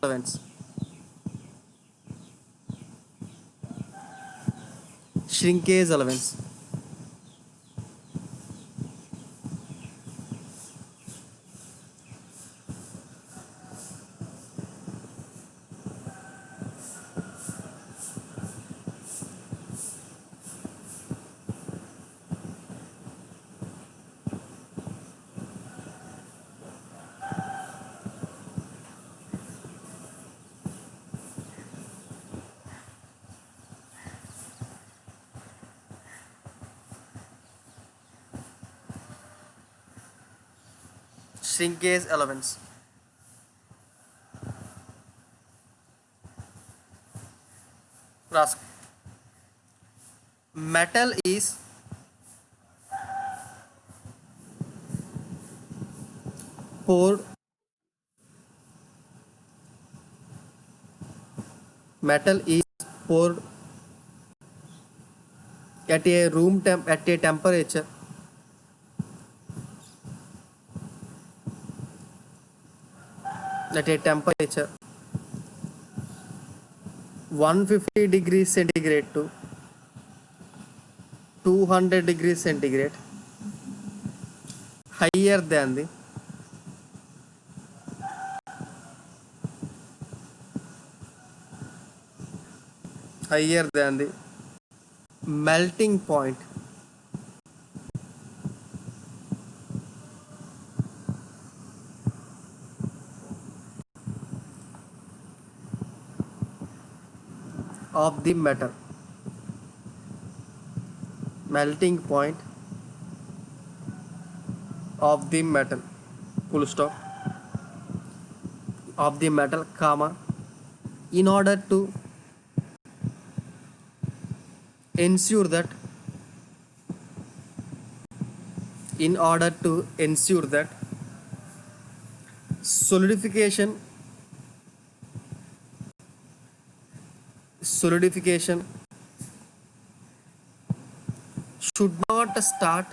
relevance. Shrinkage allowance. Shrinkage allowance. Rask. Metal is poured. Metal is poured at a at a temperature at a temperature 150 degrees centigrade to 200 degrees centigrade higher than the higher than the melting point of the metal. Melting point of the metal. Full stop. Of the metal, comma. In order to ensure that in order to ensure that solidification solidification should not start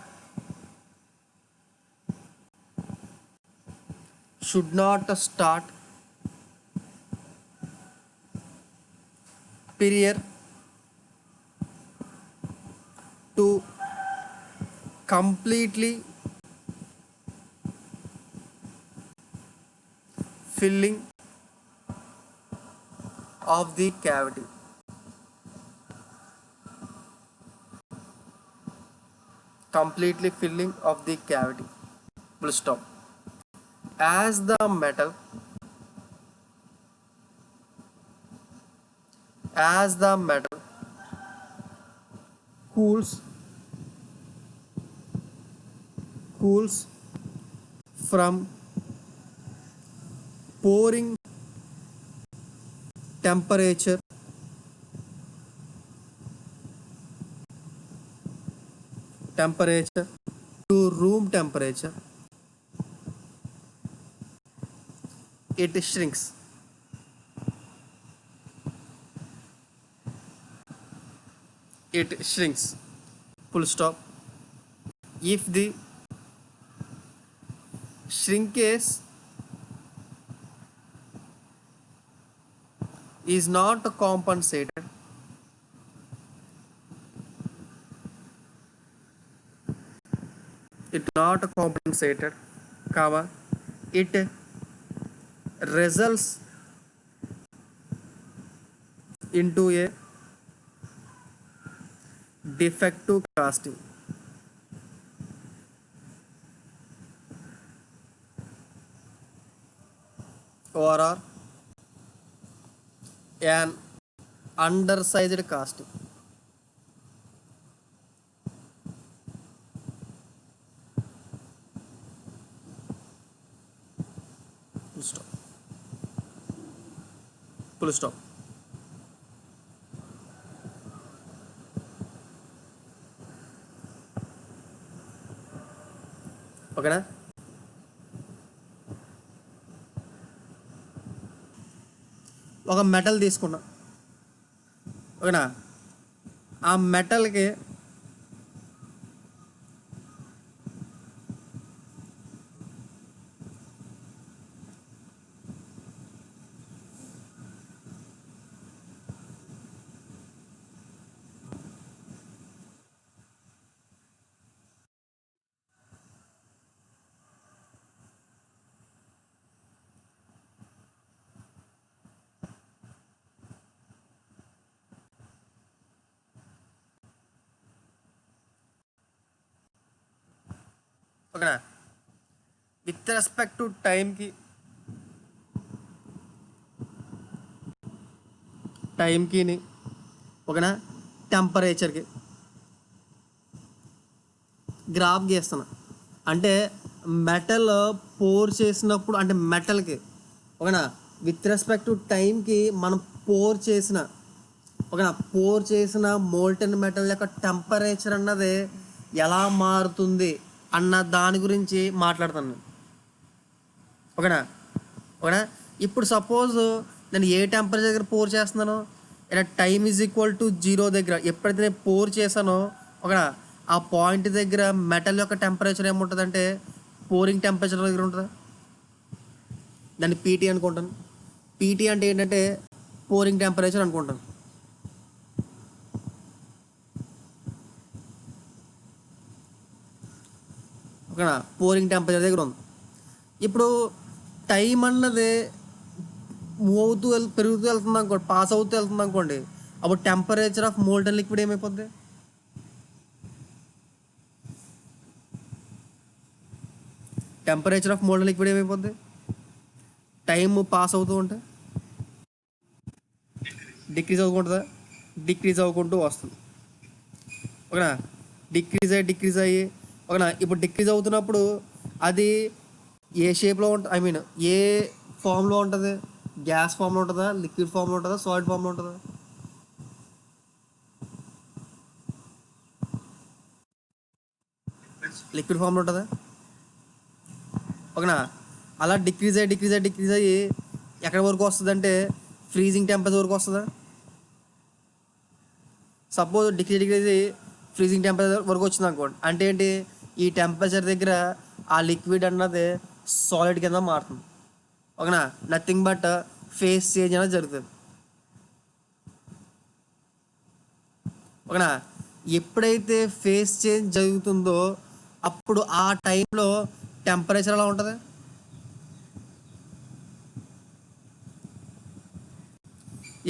should not start prior to completely filling of the cavity. Completely filling of the cavity. Full stop. As the metal as the metal cools cools from pouring temperature temperature to room temperature, it shrinks. It shrinks. Full stop. If the shrinkage is not compensated, it not compensated, comma, it results into a defective casting or an undersized casting. Full stop. Full stop. ఓకేనా? ఒక metal తీసుకున్నా, ఓకేనా? ఆ మెటల్కి ఓకేనా. With respect to టైంకి ఓకేనా టెంపరేచర్కి graph గీస్తున్నా. అంటే metal pour చేసినప్పుడు అంటే మెటల్కి ఓకేనా విత్ రెస్పెక్ట్ టు టైంకి మనం పోర్ చేసిన మోల్టెన్ మెటల్ యొక్క టెంపరేచర్ అన్నది ఎలా మారుతుంది అన్న దాని గురించి మాట్లాడుతాను. ఓకేనా. ఇప్పుడు సపోజ్ నేను ఏ టెంపరేచర్ దగ్గర పోర్ చేస్తున్నాను, ఇలా టైమ్ ఈజ్ ఈక్వల్ టు 0 దగ్గర ఎప్పుడైతే నేను పోర్ చేశానో ఓకేనా ఆ పాయింట్ దగ్గర మెటల్ యొక్క టెంపరేచర్ ఏముంటుంది అంటే పోరింగ్ టెంపరేచర్ దగ్గర ఉంటుంది. దాన్ని పీటీ అనుకుంటాను. పీటీ అంటే ఏంటంటే పోరింగ్ టెంపరేచర్ అనుకుంటాను. ఓకేనా పోరింగ్ టెంపరేచర్ దగ్గర ఉంది. ఇప్పుడు టైం అన్నది మూవ్ అవుతూ పెరుగుతూ వెళ్తుంది అనుకోండి, పాస్ అవుతూ వెళ్తుంది అనుకోండి, అప్పుడు టెంపరేచర్ ఆఫ్ మోల్టన్ లిక్విడ్ ఏమైపోద్ది? టెంపరేచర్ ఆఫ్ మోల్టన్ లిక్విడ్ ఏమైపోద్ది? టైం పాస్ అవుతూ ఉంటే డిక్రీజ్ అవ్వకుంటుందా? డిక్రీజ్ అవ్వకుంటూ వస్తుంది. ఓకేనా డిక్రీజ్ అయ్యి ఓకేనా ఇప్పుడు డిక్రీజ్ అవుతున్నప్పుడు అది ఏ షేప్లో ఉంటుంది, ఏ ఫామ్లో ఉంటుంది? గ్యాస్ ఫామ్లో ఉంటుందా, లిక్విడ్ ఫామ్లో ఉంటుందా, సాలిడ్ ఫామ్లో ఉంటుందా? లిక్విడ్ ఫామ్లో ఉంటుందా? ఓకేనా అలా డిక్రీజ్ అయ్యి ఎక్కడి వరకు వస్తుంది అంటే ఫ్రీజింగ్ టెంపరేచర్ వరకు వస్తుందా? సపోజ్ డిక్రీజ్ ఫ్రీజింగ్ టెంపరేచర్ వరకు వచ్చింది అనుకోండి, అంటే ఏంటి ఈ టెంపరేచర్ దగ్గర ఆ లిక్విడ్ అన్నది సాలిడ్ కింద మారుతుంది. ఓకేనా నథింగ్ బట్ ఫేస్ చేంజ్ అనేది జరుగుతుంది. ఓకేనా ఎప్పుడైతే ఫేస్ చేంజ్ జరుగుతుందో అప్పుడు ఆ టైంలో టెంపరేచర్ ఎలా ఉంటుంది?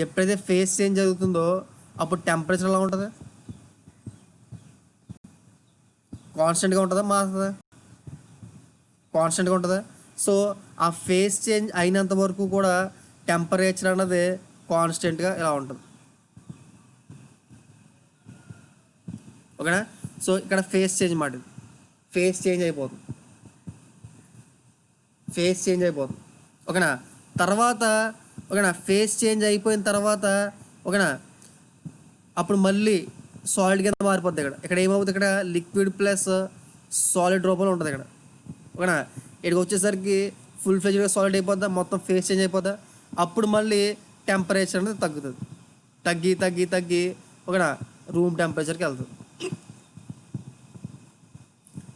ఎప్పుడైతే ఫేస్ చేంజ్ జరుగుతుందో అప్పుడు టెంపరేచర్ ఎలా ఉంటుంది? కాన్స్టెంట్గా ఉంటుందా, మారుతుందా? కాన్స్టెంట్గా ఉంటుందా. సో ఆ ఫేస్ చేంజ్ అయినంత వరకు కూడా టెంపరేచర్ అన్నది కాన్స్టెంట్గా ఇలా ఉంటుంది. ఓకేనా. సో ఇక్కడ ఫేస్ చేంజ్ ఫేస్ చేంజ్ అయిపోతుంది. ఓకేనా తర్వాత ఓకేనా ఫేస్ చేంజ్ అయిపోయిన తర్వాత ఓకేనా అప్పుడు మళ్ళీ సాలిడ్ కింద మారిపోద్ది. ఇక్కడ ఏమవుతుంది, ఇక్కడ లిక్విడ్ ప్లస్ సాలిడ్ రూపంలో ఉంటుంది ఇక్కడ. ఓకేనా ఇక్కడికి వచ్చేసరికి ఫుల్ ఫ్లెజ్డ్గా సాలిడ్ అయిపోద్దా, మొత్తం ఫేస్ చేంజ్ అయిపోద్దా. అప్పుడు మళ్ళీ టెంపరేచర్ అనేది తగ్గి ఓకేనా రూమ్ టెంపరేచర్కి వెళ్తుంది.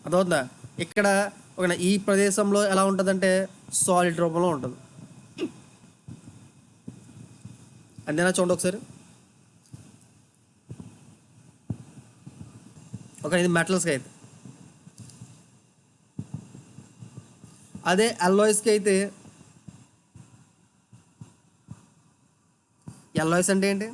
అర్థమవుతుందా. ఇక్కడ ఓకేనా ఈ ప్రదేశంలో ఎలా ఉంటుందంటే సాలిడ్ రూపంలో ఉంటుంది. అంతేనా, చూడండి ఒకసారి. ఓకే ఇది మెటల్స్కి అయితే. అదే అల్లాయ్స్కి అయితే అల్లాయ్స్ అంటే ఏంటి?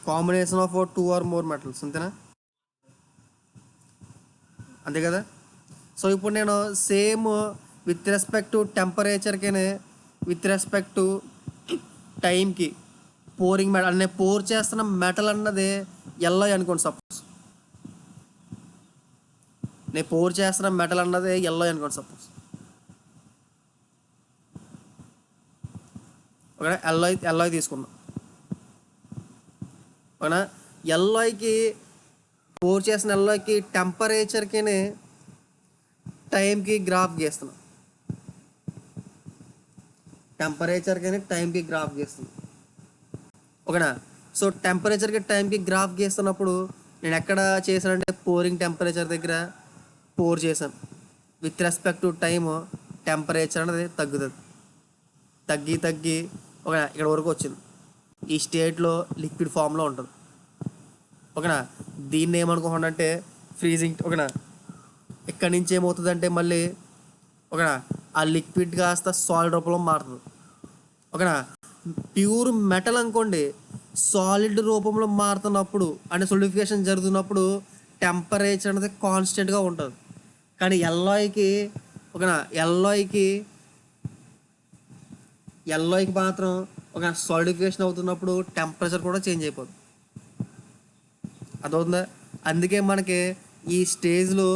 Combination of 2 or more metals, అంతేనా? అంతే కదా. సో ఇప్పుడు నేను సేమ్ విత్ రెస్పెక్ట్ టు టెంపరేచర్కి విత్ రెస్పెక్ట్ టు టైంకి పోరింగ్ మెటల్ నేను పోర్ చేస్తున్న మెటల్ అన్నది ఎల్లాయ్ అనుకోండి. సపోజ్ నేను పోర్ చేస్తున్న మెటల్ అన్నది ఎల్లాయ్ అనుకోండి. సపోజ్ ఓకేనా ఎల్లాయ్ తీసుకున్నా. ఓకేనా ఎల్లాయ్కి పోర్ చేసిన ఎల్లాయ్కి టెంపరేచర్కి టైంకి గ్రాఫ్ గీస్తున్నాం. ఓకేనా. సో టెంపరేచర్కి టైంకి గ్రాఫ్ గీస్తున్నప్పుడు నేను ఎక్కడ చేశానంటే పోరింగ్ టెంపరేచర్ దగ్గర పోర్ చేశాను. With respect to time temperature అనేది తగ్గి ఓకేనా ఇక్కడ వరకు వచ్చింది. ఈ స్టేట్లో లిక్విడ్ ఫామ్లో ఉంటుంది. ఓకేనా దీన్ని ఏమనుకోండి ఫ్రీజింగ్. ఓకేనా ఇక్కడి నుంచి ఏమవుతుందంటే మళ్ళీ ఓకేనా ఆ లిక్విడ్ కాస్త సాలిడ్ రూపంలో మారుతుంది. ఓకేనా ప్యూర్ మెటల్ అనుకోండి, సాలిడ్ రూపంలో మారుతున్నప్పుడు అంటే సొలిడిఫికేషన్ జరుగుతున్నప్పుడు టెంపరేచర్ అనేది కాన్స్టెంట్గా ఉంటుంది. కానీ ఎల్లాయికి ఒక ఎల్లాయికి ఎల్లోకి మాత్రం ఒక సాలిడిఫికేషన్ అవుతున్నప్పుడు టెంపరేచర్ కూడా చేంజ్ అయిపోతుంది. అదవుతుందా? అందుకే మనకి ఈ స్టేజ్లో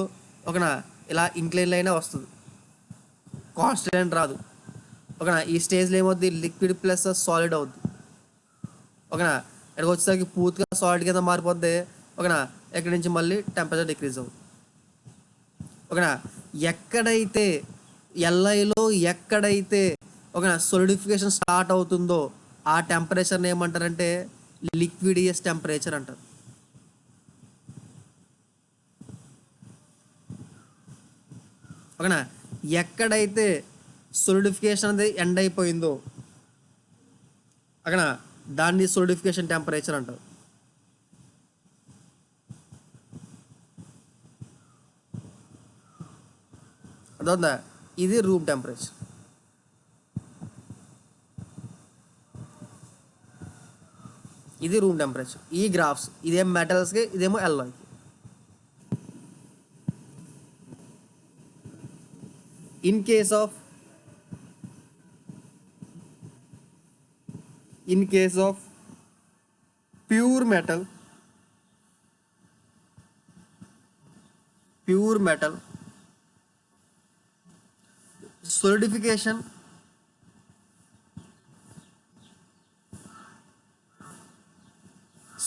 ఒకనా ఇలా ఇంక్లైన్ లైనే వస్తుంది, కాన్స్టెంట్ రాదు. ఒకనా ఈ స్టేజ్లో ఏమవుద్ది, లిక్విడ్ ప్లస్ సాలిడ్ అవుద్ది. ఓకేనా, ఇక్కడికి వచ్చేసరికి పూర్తిగా సాలిడ్ కింద మారిపోద్ది. ఓకేనా, ఇక్కడి నుంచి మళ్ళీ టెంపరేచర్ డిక్రీజ్ అవుతుంది. ఓకేనా, ఎక్కడైతే ఎల్ఐలో ఎక్కడైతే ఒక సొలిడిఫికేషన్ స్టార్ట్ అవుతుందో ఆ టెంపరేచర్ని ఏమంటారంటే లిక్విడియస్ టెంపరేచర్ అంటారు. ఓకేనా, ఎక్కడైతే సొలిడిఫికేషన్ అనేది ఎండ్ అయిపోయిందో అక్కడ దాన్ని సొలిడిఫికేషన్ టెంపరేచర్ అంటారు. అదొందా, ఇది రూమ్ టెంపరేచర్. ఇది రూమ్ టెంపరేచర్. ఈ గ్రాఫ్స్ ఇదేం మెటల్స్కి, ఇదేమో ఎల్లాయికి. In case of pure metal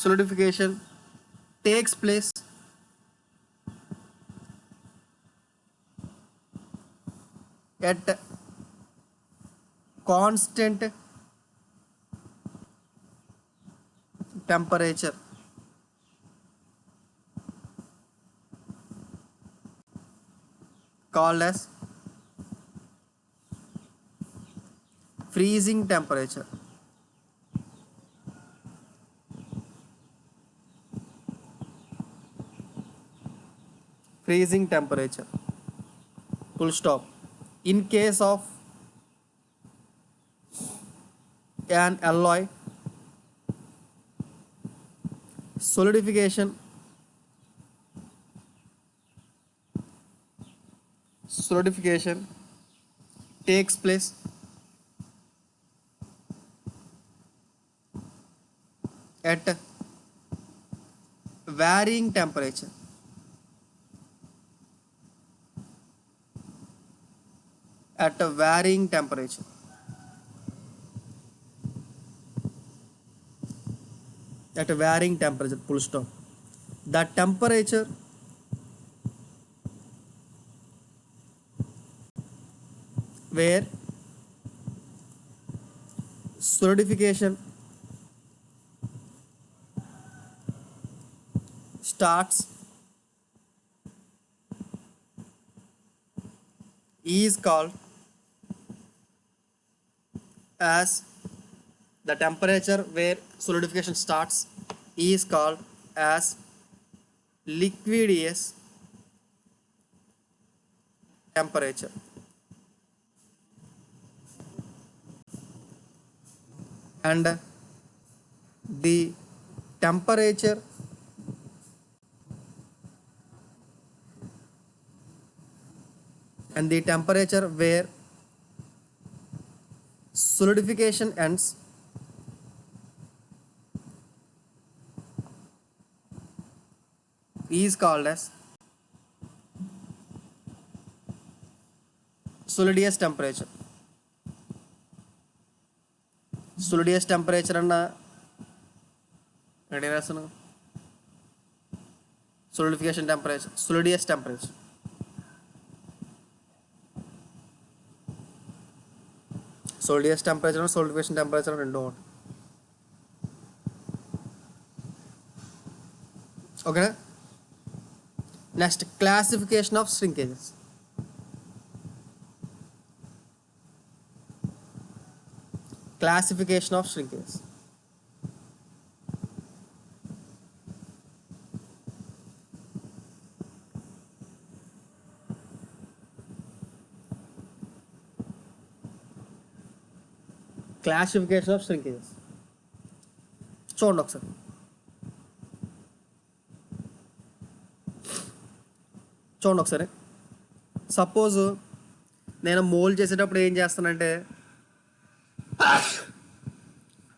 solidification takes place at constant temperature called as freezing temperature. Full stop. In case of an alloy, solidification takes place at varying temperature. At a varying temperature. Full stop. The temperature where solidification starts is called as the temperature where solidification starts is called as liquidius temperature. And the temperature where solidification ends is called as solidus temperature. అన్న ready రాస్తాను. solidification temperature, solidus temperature. solidus temperature and solidification temperature రెండు ఉంటాయి. ఓకేనా, next classification of shrinkages. Classification of shrinkages. Classification of shrinkages. చూడండి ఒకసారి. Suppose నేను mould చేసేటప్పుడు ఏం చేస్తానంటే,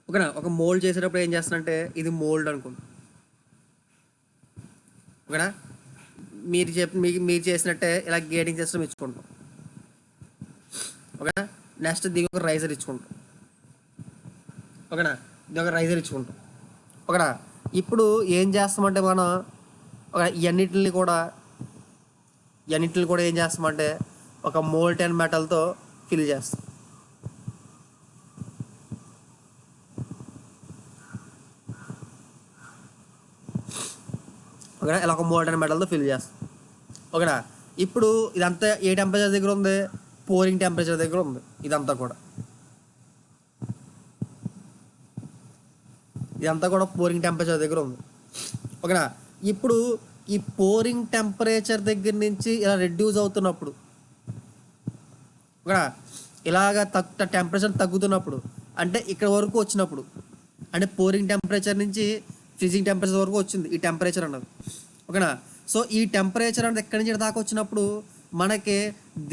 ఓకేనా, ఒక మోల్డ్ చేసేటప్పుడు ఏం చేస్తానంటే ఇది మోల్డ్ అనుకోండి, ఓకేనా. మీరు చేసినట్టే ఇలా గేటింగ్ సిస్టమ్ ఇచ్చుకుంటాం, ఓకేనా. నెక్స్ట్ దీనికి ఒక రైజర్ ఇచ్చుకుంటాం, ఓకేనా. దీని ఒక రైజర్ ఇచ్చుకుంటాం, ఓకేనా. ఇప్పుడు ఏం చేస్తామంటే మనం ఇవన్నిటిని కూడా ఏం చేస్తామంటే ఒక మోల్టెన్ మెటల్తో ఫిల్ చేస్తాం, ఓకేనా. ఇలా ఒక మోల్టెన్ మెటల్తో ఫిల్ చేస్తాం, ఓకేనా. ఇప్పుడు ఇదంతా ఏ టెంపరేచర్ దగ్గర ఉంది? పోరింగ్ టెంపరేచర్ దగ్గర ఉంది. ఇదంతా కూడా పోరింగ్ టెంపరేచర్ దగ్గర ఉంది, ఓకేనా. ఇప్పుడు ఈ పోరింగ్ టెంపరేచర్ దగ్గర నుంచి ఇలా రెడ్యూస్ అవుతున్నప్పుడు, ఓకేనా, ఇలాగ టెంపరేచర్ తగ్గుతున్నప్పుడు, అంటే ఇక్కడ వరకు వచ్చినప్పుడు, అంటే పోరింగ్ టెంపరేచర్ నుంచి ఫ్రీజింగ్ టెంపరేచర్ వరకు వచ్చింది ఈ టెంపరేచర్ అన్నది, ఓకేనా. సో ఈ టెంపరేచర్ అన్నది ఎక్కడి నుంచి దాకా వచ్చినప్పుడు మనకి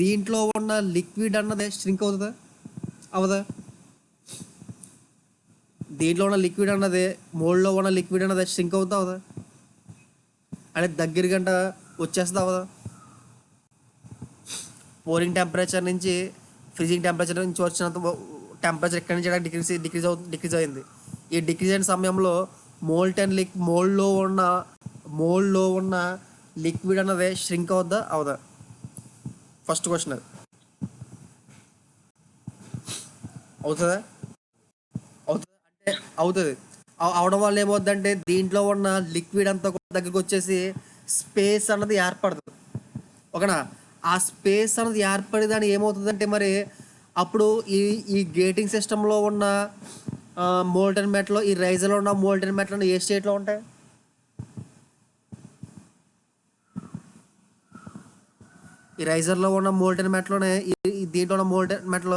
దీంట్లో ఉన్న లిక్విడ్ అన్నది ష్రింక్ అవుతుందా అవదా? దీంట్లో ఉన్న లిక్విడ్ అన్నది మోల్డ్లో ఉన్న లిక్విడ్ అన్నది ష్రింక్ అవుతా అవదా? అంటే దగ్గర గంట వచ్చేస్తుంది అవదా? పోరింగ్ టెంపరేచర్ నుంచి ఫ్రీజింగ్ టెంపరేచర్ నుంచి వచ్చినంత టెంపరేచర్ ఎక్కడి నుంచి డిక్రీజ్ అయింది. ఈ డిక్రీజ్ అయిన సమయంలో మోల్డ్లో ఉన్న లిక్విడ్ అన్నది ష్రింక్ అవుద్దా అవదా? ఫస్ట్ క్వశ్చన్ అది. అవుతుందా? అంటే అవుతుంది. అవడం వల్ల ఏమవుతుందంటే దీంట్లో ఉన్న లిక్విడ్ అంతా కూడా దగ్గరికి వచ్చేసి స్పేస్ అన్నది ఏర్పడుతుంది, ఓకేనా. ఆ స్పేస్ అన్నది ఏర్పడేదాన్ని ఏమవుతుందంటే మరి అప్పుడు ఈ గేటింగ్ సిస్టంలో ఉన్న మోల్టెన్ మెటల్, ఈ రైజర్లో ఉన్న మోల్టెన్ మెటల్ ఏ స్టేట్లో ఉంటాయి? ఈ రైజర్లో ఉన్న మోల్టెన్ మెటల్లోనే దీంట్లో ఉన్న మోల్టెన్ మెటల్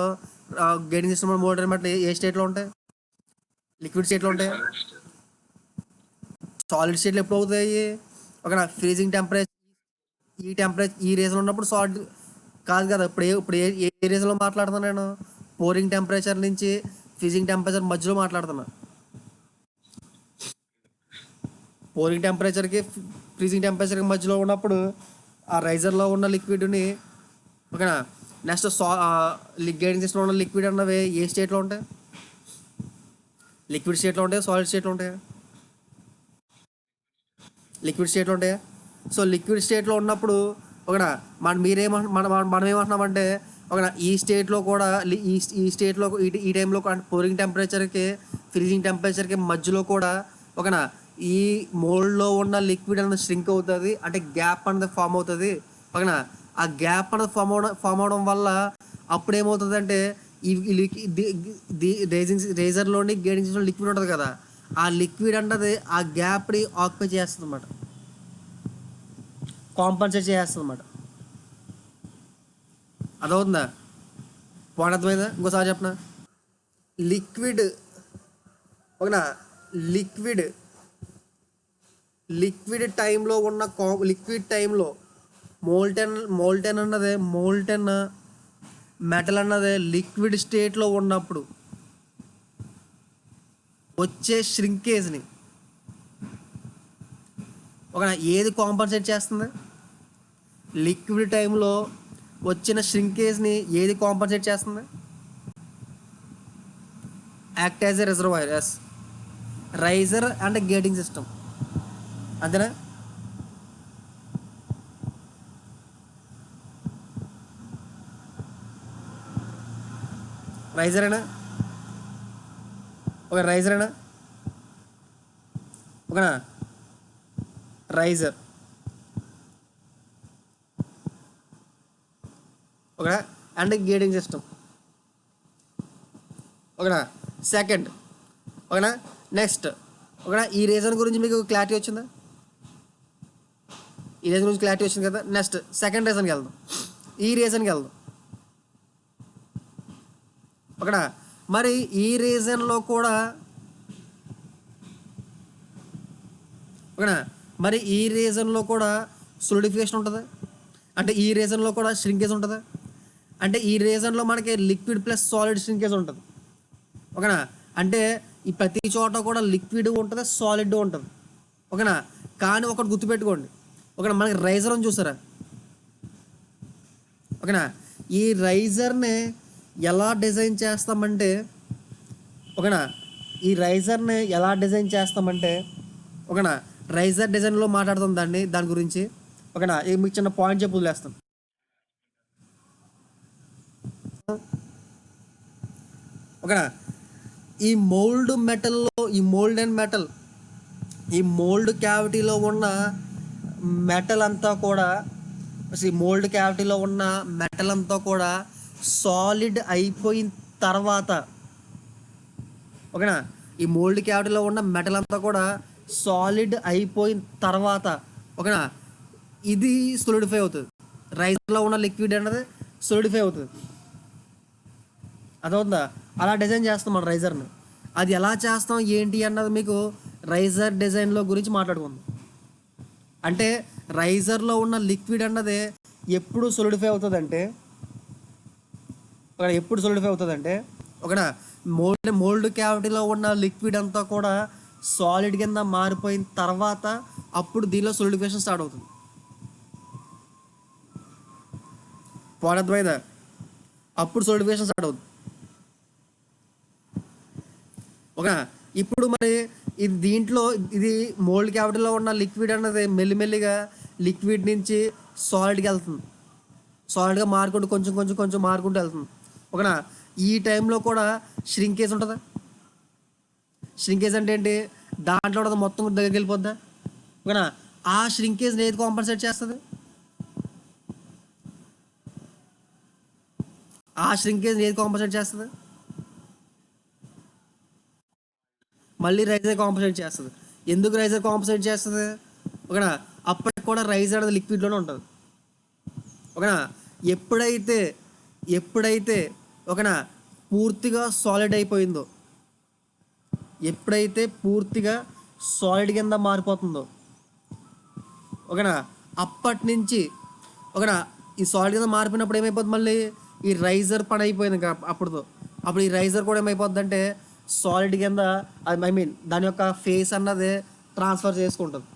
గేటింగ్ సిస్టంలో మోల్టెన్ మెటల్ ఏ స్టేట్లో ఉంటాయి? లిక్విడ్ స్టేట్లో ఉంటాయి. సాలిడ్ స్టేట్లో ఎప్పుడు అవుతాయి? ఓకేనా. ఫ్రీజింగ్ టెంపరేచర్ ఈ రీజన్లో ఉన్నప్పుడు సాలిడ్ కాదు కదా. ఇప్పుడు ఏ రీజన్లో మాట్లాడుతున్నాను నేను? పోరింగ్ టెంపరేచర్ నుంచి ఫ్రీజింగ్ టెంపరేచర్ మధ్యలో మాట్లాడుతున్నా. పోరింగ్ టెంపరేచర్కి ఫ్రీజింగ్ టెంపరేచర్కి మధ్యలో ఉన్నప్పుడు ఆ రైజర్లో ఉన్న లిక్విడ్ని, ఓకేనా. నెక్స్ట్ గేటింగ్ సిస్టంలో ఉన్న లిక్విడ్ అన్నవి ఏ స్టేట్లో ఉంటాయి? లిక్విడ్ స్టేట్లో ఉంటాయి, సాలిడ్ స్టేట్లో ఉంటాయి? లిక్విడ్ స్టేట్లో ఉంటాయా? సో లిక్విడ్ స్టేట్లో ఉన్నప్పుడు ఓకేనా మనం ఏమంటున్నామంటే ఓకేనా ఈ స్టేట్లో కూడా ఈ స్టేట్లో ఈ టైంలో పోరింగ్ టెంపరేచర్కి ఫ్రీజింగ్ టెంపరేచర్కి మధ్యలో కూడా ఓకేనా ఈ మోల్డ్లో ఉన్న లిక్విడ్ అనేది ష్రింక్ అవుతుంది, అంటే గ్యాప్ అనేది ఫామ్ అవుతుంది, ఓకేనా. ఆ గ్యాప్ అనేది ఫామ్ అవడం వల్ల అప్పుడు ఏమవుతుంది అంటే ఈ రేజర్లోని గేటింగ్ సిస్టంలో లిక్విడ్ ఉంటుంది కదా, ఆ లిక్విడ్ అన్నది ఆ గ్యాప్ని ఆక్యుపై చేస్తుంది అన్నమాట, కాంపన్సేట్ చేస్తుంది అన్నమాట. అదవుతుందా? పాయింట్ అర్థమైందా? ఇంకోసారి చెప్పనా. లిక్విడ్ ఓకేనా లిక్విడ్ టైంలో ఉన్న లిక్విడ్ టైంలో మోల్టెన్ మెటల్ అన్నది లిక్విడ్ స్టేట్లో ఉన్నప్పుడు వచ్చే ష్రింకేజ్ని ఒక ఏది కాంపన్సేట్ చేస్తుంది? లిక్విడ్ టైంలో వచ్చిన ష్రింకేజ్ని ఏది కాంపన్సేట్ చేస్తుంది? Act as a reservoir. Yes, riser and gating system, అంతేనా? రైజరేనా? ఓకేనా. రైజర్ ఓకేనా అండ్ గేటింగ్ సిస్టమ్, ఓకేనా. సెకండ్ ఓకేనా. నెక్స్ట్ ఓకేనా ఈ రీజన్ గురించి మీకు క్లారిటీ వచ్చిందా? ఈ రీజన్ గురించి క్లారిటీ వచ్చింది కదా. నెక్స్ట్ సెకండ్ రీజన్కి వెళ్దాం. ఈ రీజన్కి వెళ్దాం ఓకేనా. మరి ఈ రీజన్లో కూడా ఓకేనా, మరి ఈ రీజన్లో కూడా సోలిడిఫికేషన్ ఉంటుంది, అంటే ఈ రీజన్లో కూడా ష్రింకేజ్ ఉంటుంది, అంటే ఈ రీజన్లో మనకి లిక్విడ్ ప్లస్ సాలిడ్ ష్రింకేజ్ ఉంటుంది. ఓకేనా, అంటే ఈ ప్రతి చోట కూడా లిక్విడ్ ఉంటుంది, సాలిడ్ ఉంటుంది. ఓకేనా, కానీ ఒకటి గుర్తుపెట్టుకోండి, ఓకేనా, మనకి రైజర్ అని చూసారా? ఓకేనా, ఈ రైజర్ని ఎలా డిజైన్ చేస్తామంటే, ఓకేనా, ఈ రైజర్ని ఎలా డిజైన్ చేస్తామంటే, ఓకేనా, రైజర్ డిజైన్లో మాట్లాడుతాం దాని గురించి. ఓకేనా, మీకు చిన్న పాయింట్ చెప్పి వదిలేస్తాం. ఓకేనా, ఈ మోల్డ్ మెటల్లో, ఈ మోల్డ్ అండ్ మెటల్, ఈ మోల్డ్ క్యావిటీలో ఉన్న మెటల్ అంతా కూడా, ఈ మోల్డ్ క్యావిటీలో ఉన్న మెటల్ అంతా కూడా సాలిడ్ అయిపోయిన తర్వాత, ఓకేనా, ఈ మోల్డ్ క్యావిటీలో ఉన్న మెటల్ అంతా కూడా సాలిడ్ అయిపోయిన తర్వాత, ఓకేనా, ఇది సోలిడిఫై అవుతుంది. రైజర్లో ఉన్న లిక్విడ్ అనేది సోలిడిఫై అవుతుంది. అదవుతుందా? అలా డిజైన్ చేస్తాం మన రైజర్ని. అది ఎలా చేస్తాం ఏంటి అన్నది మీకు రైజర్ డిజైన్లో గురించి మాట్లాడుకుందాం. అంటే రైజర్లో ఉన్న లిక్విడ్ అన్నది ఎప్పుడు సోలిడిఫై అవుతుందంటే, ఎప్పుడు సోలిడిఫై అవుతుందంటే, ఒకనా మోల్డ్ క్యావిటీలో ఉన్న లిక్విడ్ అంతా కూడా సాలిడ్ కింద మారిపోయిన తర్వాత అప్పుడు దీనిలో సోలిడిఫికేషన్ స్టార్ట్ అవుతుంది. పోనద్వైదా, అప్పుడు సోలిడిఫికేషన్ స్టార్ట్ అవుతుంది. ఓకే, ఇప్పుడు మరి ఇది దీంట్లో ఇది మోల్డ్ క్యావిటీలో ఉన్న లిక్విడ్ అన్నది మెల్లిమెల్లిగా లిక్విడ్ నుంచి సాలిడ్కి వెళ్తుంది. సాలిడ్గా మారుకుంటూ కొంచెం కొంచెం కొంచెం మారుకుంటూ వెళ్తుంది. ఓకేనా, ఈ టైంలో కూడా ష్రింకేజ్ ఉంటుందా? ష్రింకేజ్ అంటే ఏంటి? దాంట్లో కూడా మొత్తం దగ్గరికి వెళ్ళిపోద్దా? ఓకేనా, ఆ ష్రింకేజ్ని ఏది కాంపన్సేట్ చేస్తుంది? ఆ ష్రింకేజ్ని ఏది కాంపన్సేట్ చేస్తుంది? మళ్ళీ రైజర్ కాంపన్సేట్ చేస్తుంది. ఎందుకు రైజర్ కాంపన్సేట్ చేస్తుంది? ఓకేనా, అప్పటికి కూడా రైజర్ అనేది లిక్విడ్లోనే ఉంటుంది. ఓకేనా, ఎప్పుడైతే ఓకేనా పూర్తిగా సాలిడ్ అయిపోయిందో, ఎప్పుడైతే పూర్తిగా సాలిడ్ కింద మారిపోతుందో, ఓకేనా, అప్పటి నుంచి ఓకేనా ఈ సాలిడ్ కింద మారిపోయినప్పుడు ఏమైపోతుంది, మళ్ళీ ఈ రైజర్ పని అయిపోయింది ఇంకా అప్పుడు ఈ రైజర్ కూడా ఏమైపోద్ది అంటే సాలిడ్ కింద, ఐ మీన్ దాని యొక్క ఫేస్ అన్నది ట్రాన్స్ఫర్ చేసుకుంటుంది,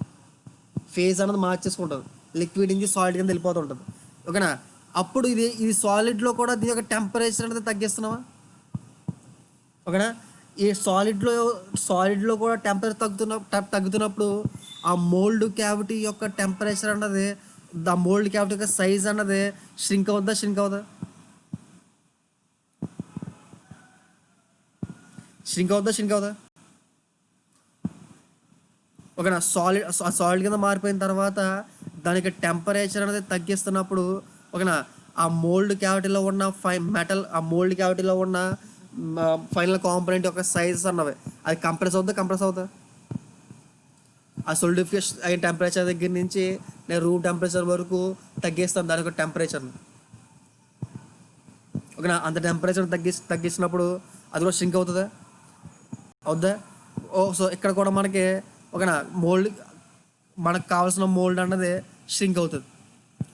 ఫేస్ అన్నది మార్చేసుకుంటుంది, లిక్విడ్ నుంచి సాలిడ్ కింద వెళ్ళిపోతుంటుంది. ఓకేనా, అప్పుడు ఇది సాలిడ్లో కూడా దీని యొక్క టెంపరేచర్ అనేది తగ్గిస్తున్నావా? ఓకేనా, ఈ సాలిడ్లో కూడా టెంపరేచర్ తగ్గుతున్నప్పుడు ఆ మోల్డ్ క్యావిటీ యొక్క టెంపరేచర్ అన్నది, ద మోల్డ్ క్యావిటీ యొక్క సైజ్ అన్నది ష్రింక్ అవుద్దా? ష్రింక్ అవుదా? ఓకేనా, సాలిడ్ కింద మారిపోయిన తర్వాత దానికి టెంపరేచర్ అనేది తగ్గిస్తున్నప్పుడు, ఓకేనా, ఆ మోల్డ్ క్యావిటీలో ఉన్న ఆ మోల్డ్ క్యావిటీలో ఉన్న ఫైనల్ కాంపోనెంట్ యొక్క సైజ్ అన్నవి అది కంప్రెస్ అవుతా? ఆ సోలిడిఫికేషన్ అయిన టెంపరేచర్ దగ్గర నుంచి నేను రూమ్ టెంపరేచర్ వరకు తగ్గిస్తాను దాని యొక్క టెంపరేచర్ని. ఓకేనా, అంత టెంపరేచర్ తగ్గించినప్పుడు అది కూడా ష్రింక్ అవుతుందా? సో ఇక్కడ కూడా మనకి ఓకేనా మనకు కావాల్సిన మోల్డ్ అన్నది ష్రింక్ అవుతుంది.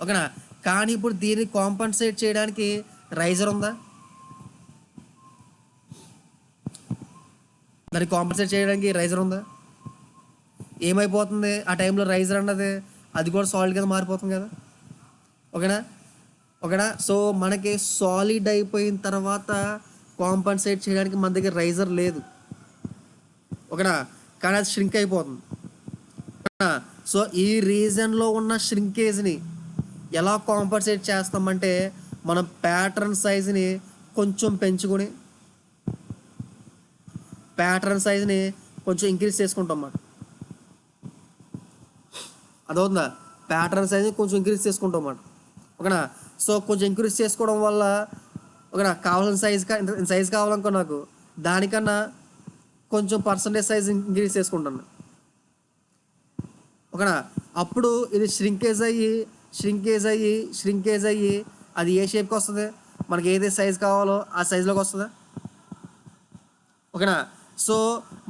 ఓకేనా, కానీ ఇప్పుడు దీన్ని కాంపన్సేట్ చేయడానికి రైజర్ ఉందా? దాన్ని కాంపన్సేట్ చేయడానికి రైజర్ ఉందా? ఏమైపోతుంది ఆ టైంలో రైజర్ అన్నది అది కూడా సాలిడ్ కింద మారిపోతుంది కదా. ఓకేనా, సో మనకి సాలిడ్ అయిపోయిన తర్వాత కాంపన్సేట్ చేయడానికి మన దగ్గర రైజర్ లేదు. ఓకేనా, కానీ అది ష్రింక్ అయిపోతుంది. సో ఈ రీజన్లో ఉన్న ష్రింకేజ్ని ఎలా కాంపన్సేట్ చేస్తామంటే మనం ప్యాటర్న్ సైజ్ని కొంచెం పెంచుకొని కొంచెం ఇంక్రీజ్ చేసుకుంటాం అన్నమాట. అదవుతుందా? ప్యాటర్న్ సైజ్ని కొంచెం ఇంక్రీజ్ చేసుకుంటాం అన్నమాట. ఓకేనా, సో కొంచెం ఇంక్రీజ్ చేసుకోవడం వల్ల ఓకేనా కావాల్సిన సైజ్ కావాలనుకో నాకు దానికన్నా కొంచెం పర్సంటేజ్ సైజ్ ఇంక్రీజ్ చేసుకుంటాను. ఓకేనా, అప్పుడు ఇది ష్రింకేజ్ అయ్యి అది ఏ షేప్కి వస్తుంది, మనకి ఏదైతే సైజ్ కావాలో ఆ సైజులోకి వస్తుందా? ఓకేనా. సో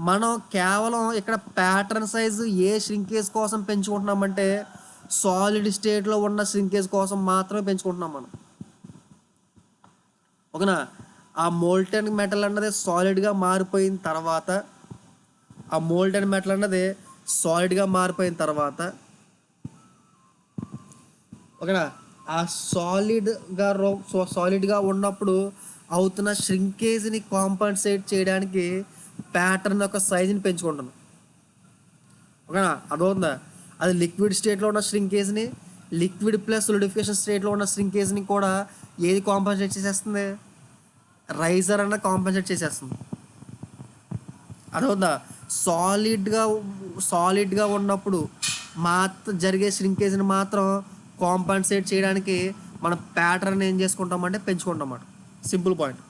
మనం కేవలం ఇక్కడ ప్యాటర్న్ సైజు ఏ ష్రింకేజ్ కోసం పెంచుకుంటున్నామంటే సాలిడ్ స్టేట్లో ఉన్న ష్రింకేజ్ కోసం మాత్రమే పెంచుకుంటున్నాం మనం. ఓకేనా. ఆ మోల్టెన్ మెటల్ అన్నది సాలిడ్గా మారిపోయిన తర్వాత ఓకేనా ఆ సాలిడ్గా ఉన్నప్పుడు అవుతున్న ష్రింకేజ్ని కాంపన్సేట్ చేయడానికి ప్యాటర్న్ యొక్క సైజుని పెంచుకుంటున్నాం. ఓకేనా, అదవుతుందా. అది లిక్విడ్ స్టేట్లో ఉన్న ష్రింకేజ్ని, లిక్విడ్ ప్లస్ సొలిడిఫికేషన్ స్టేట్లో ఉన్న ష్రింకేజ్ని కూడా ఏది కాంపన్సేట్ చేసేస్తుంది? రైజర్ అన్న కాంపన్సేట్ చేసేస్తుంది. అదవుతుందా. సాలిడ్గా ఉన్నప్పుడు జరిగే ష్రింకేజ్ని మాత్రం కాంపన్సేట్ చేయడానికి మన ప్యాటర్న్ ఏం చేసుకుంటామంటే పెంచుకుంటామన్నమాట. Simple point.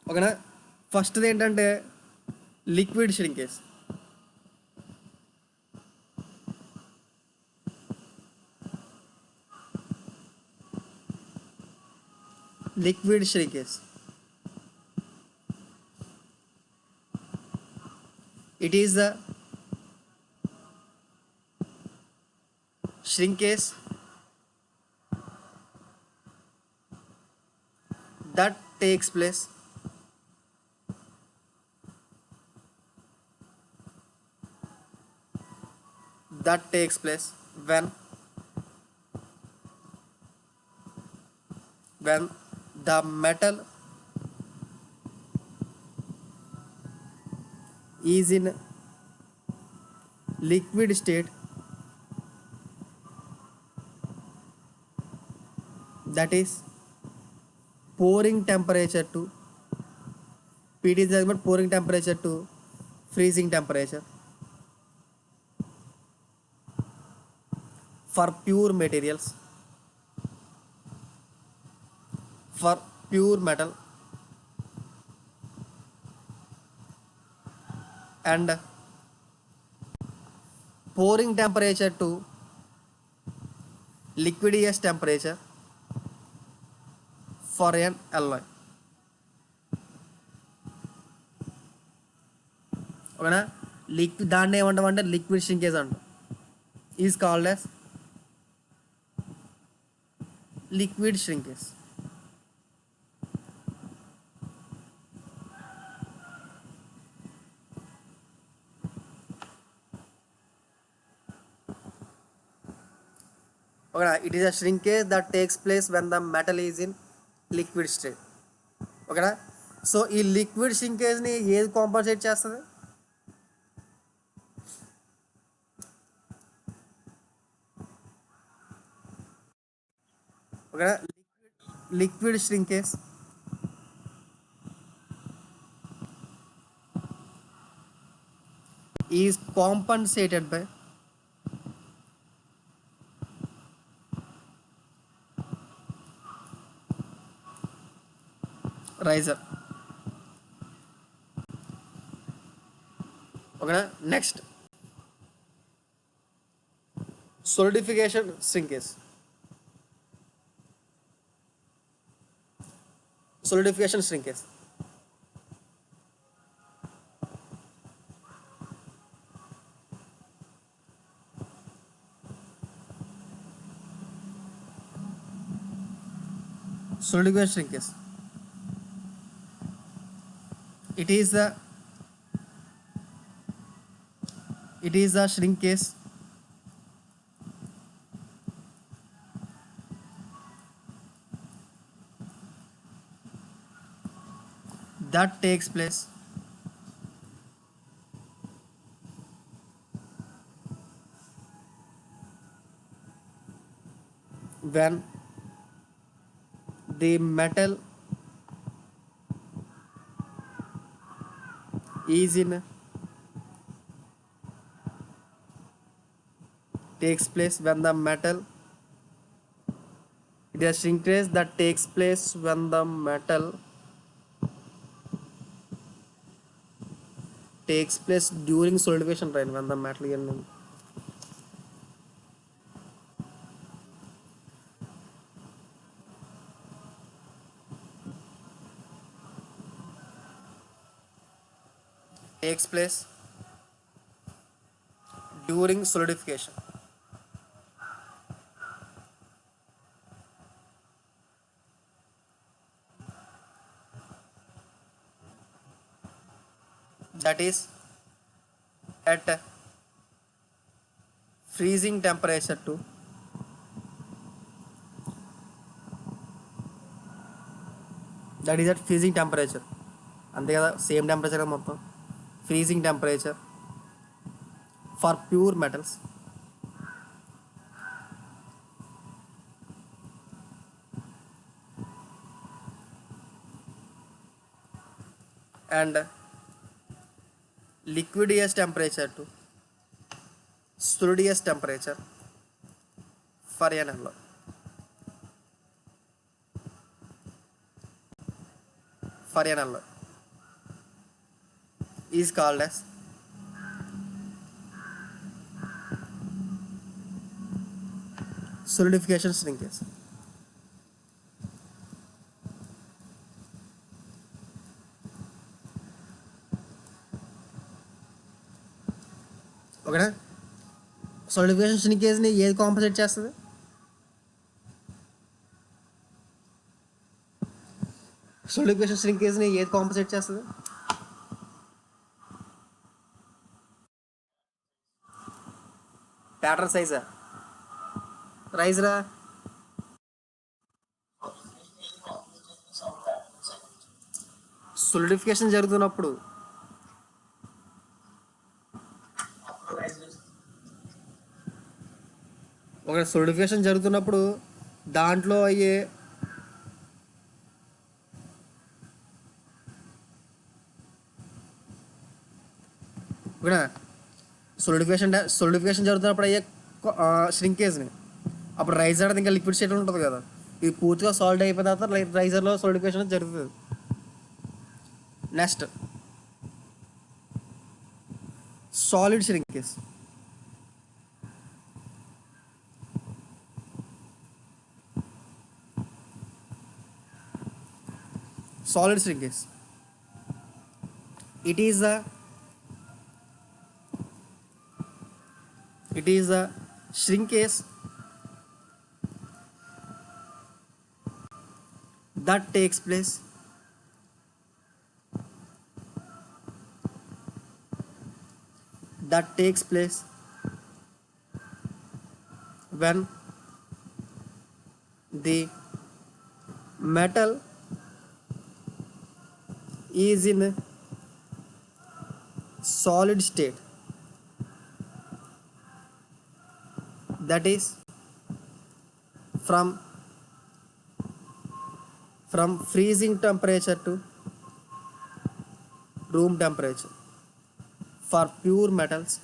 ఓకేనా. ఫస్ట్ది ఏంటంటే liquid shrinkage. It is the shrinkage that takes place when the metal is in liquid state, that is pouring temperature to PT is about pouring temperature to freezing temperature for pure materials, for pure metal, and pouring temperature to liquidous temperature for an alloy. ఓకేనా. దాన్ని ఏమంటామంటే liquid shrinkage అంటాం. Is called as liquid shrinkage. ఓకేనా. It is a shrinkage that takes place when the metal is in liquid state. ఓకేనా. So ఈ liquid ష్రింకేజ్ని ఏది compensate చేస్తుంది? ఓకేనా. Liquid shrinkage is compensated by riser. ఓకేనా. Next solidification shrinkage. Solidification shrinkage. Solidification shrinkage. It is a shrinkage that takes place when the metal is in takes place when the metal it is a shrinkage that takes place when the metal takes place during solidification, right? When the metal takes place during solidification. That is at freezing temperature to that is at freezing temperature. అంతే కదా, same temperature మొత్తం. Freezing temperature for pure metals and liquidous temperature to solidus temperature for an alloy. For an alloy is called as solidification shrinkage. ఓకేనా? solidification shrinkage ని ఏది compensate చేస్తుంది? solidification shrinkage ని ఏది compensate చేస్తుంది? ప్యాటర్న్ సైజా, రైజరా? solidification జరుగుతున్నప్పుడు ఒక solidification జరుగుతున్నప్పుడు దాంట్లో అయ్యే ఓకేనా, solidification జరుగుతున్నప్పుడు అయ్యే ష్రింకేజ్ని అప్పుడు రైజర్ అనేది ఇంకా లిక్విడ్ స్టేట్లో ఉంటుంది కదా, ఇది పూర్తిగా సాల్ట్ అయిపోయిన తర్వాత రైజర్లో solidification జరుగుతుంది. Next solid shrinkage. solid shrinkage, it is a shrinkage that takes place when the metal is in solid state, that is from freezing temperature to room temperature for pure metals,